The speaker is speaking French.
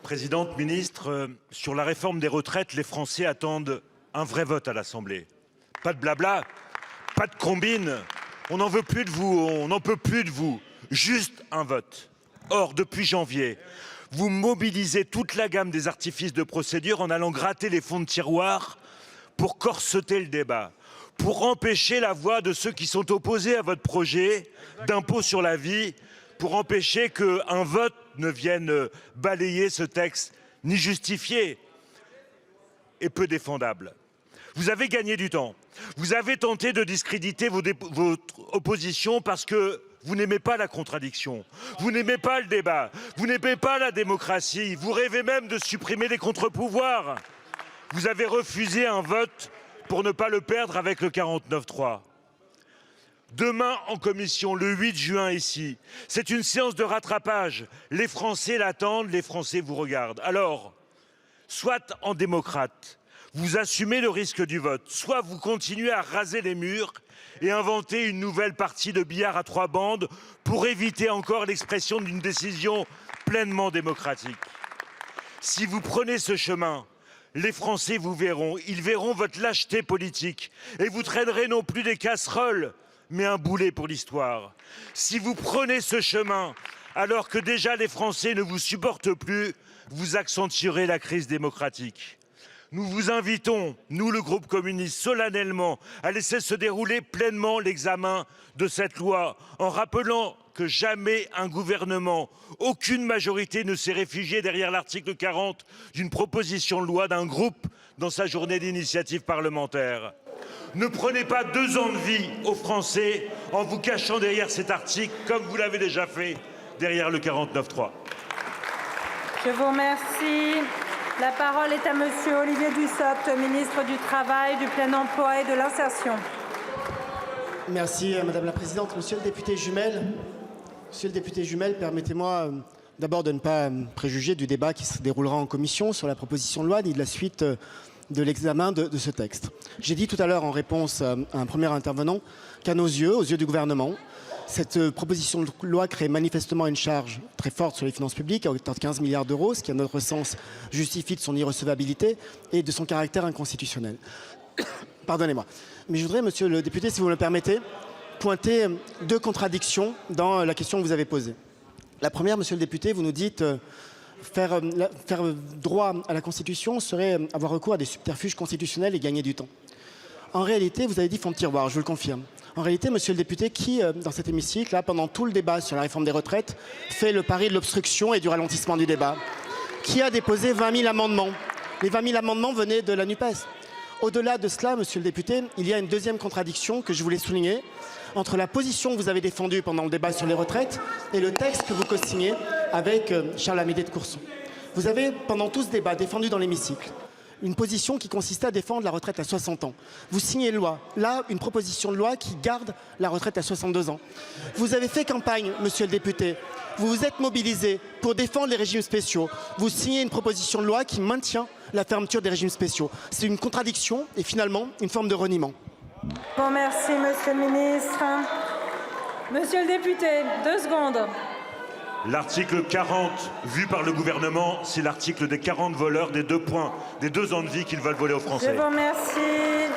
Présidente, ministre, sur la réforme des retraites, les Français attendent un vrai vote à l'Assemblée. Pas de blabla, pas de combine. On n'en veut plus de vous, on n'en peut plus de vous. Juste un vote. Or, depuis janvier, vous mobilisez toute la gamme des artifices de procédure en allant gratter les fonds de tiroir pour corseter le débat, pour empêcher la voix de ceux qui sont opposés à votre projet d'impôt sur la vie, pour empêcher qu'un vote ne vienne balayer ce texte ni justifié et peu défendable. Vous avez gagné du temps. Vous avez tenté de discréditer votre opposition parce que vous n'aimez pas la contradiction, vous n'aimez pas le débat, vous n'aimez pas la démocratie, vous rêvez même de supprimer les contre-pouvoirs. Vous avez refusé un vote pour ne pas le perdre avec le 49.3. Demain en commission, le 8 juin ici, c'est une séance de rattrapage. Les Français l'attendent, les Français vous regardent. Alors, soit en démocrate, vous assumez le risque du vote, soit vous continuez à raser les murs et inventer une nouvelle partie de billard à 3 bandes pour éviter encore l'expression d'une décision pleinement démocratique. Si vous prenez ce chemin, les Français vous verront, ils verront votre lâcheté politique et vous traînerez non plus des casseroles, mais un boulet pour l'histoire. Si vous prenez ce chemin, alors que déjà les Français ne vous supportent plus, vous accentuerez la crise démocratique. Nous vous invitons, nous le groupe communiste, solennellement à laisser se dérouler pleinement l'examen de cette loi en rappelant que jamais un gouvernement, aucune majorité ne s'est réfugié derrière l'article 40 d'une proposition de loi d'un groupe dans sa journée d'initiative parlementaire. Ne prenez pas 2 ans de vie aux Français en vous cachant derrière cet article comme vous l'avez déjà fait derrière le 49.3. Je vous remercie. La parole est à monsieur Olivier Dussopt, ministre du Travail, du Plein Emploi et de l'Insertion. Merci Madame la Présidente. Monsieur le député Jumel, permettez-moi d'abord de ne pas préjuger du débat qui se déroulera en commission sur la proposition de loi ni de la suite de l'examen de ce texte. J'ai dit tout à l'heure en réponse à un premier intervenant qu'à nos yeux, aux yeux du gouvernement, cette proposition de loi crée manifestement une charge très forte sur les finances publiques à hauteur de 15 milliards d'euros, ce qui à notre sens justifie de son irrecevabilité et de son caractère inconstitutionnel. Pardonnez-moi. Mais je voudrais, monsieur le député, si vous me le permettez, pointer 2 contradictions dans la question que vous avez posée. La première, monsieur le député, vous nous dites faire droit à la Constitution serait avoir recours à des subterfuges constitutionnels et gagner du temps. En réalité, vous avez dit fond de tiroir, je vous le confirme. En réalité, monsieur le député, qui, dans cet hémicycle, là, pendant tout le débat sur la réforme des retraites, fait le pari de l'obstruction et du ralentissement du débat? Qui a déposé 20 000 amendements? Les 20 000 amendements venaient de la NUPES. Au-delà de cela, monsieur le député, il y a une deuxième contradiction que je voulais souligner entre la position que vous avez défendue pendant le débat sur les retraites et le texte que vous co-signez avec Charles-Amédée de Courson. Vous avez, pendant tout ce débat, défendu dans l'hémicycle une position qui consistait à défendre la retraite à 60 ans. Vous signez une proposition de loi qui garde la retraite à 62 ans. Vous avez fait campagne, monsieur le député. Vous vous êtes mobilisé pour défendre les régimes spéciaux. Vous signez une proposition de loi qui maintient la fermeture des régimes spéciaux. C'est une contradiction et finalement une forme de reniement. Bon, merci, monsieur le ministre. Monsieur le député, 2 secondes. L'article 40, vu par le gouvernement, c'est l'article des 40 voleurs des 2 points, des 2 ans de vie qu'ils veulent voler aux Français. Je vous remercie.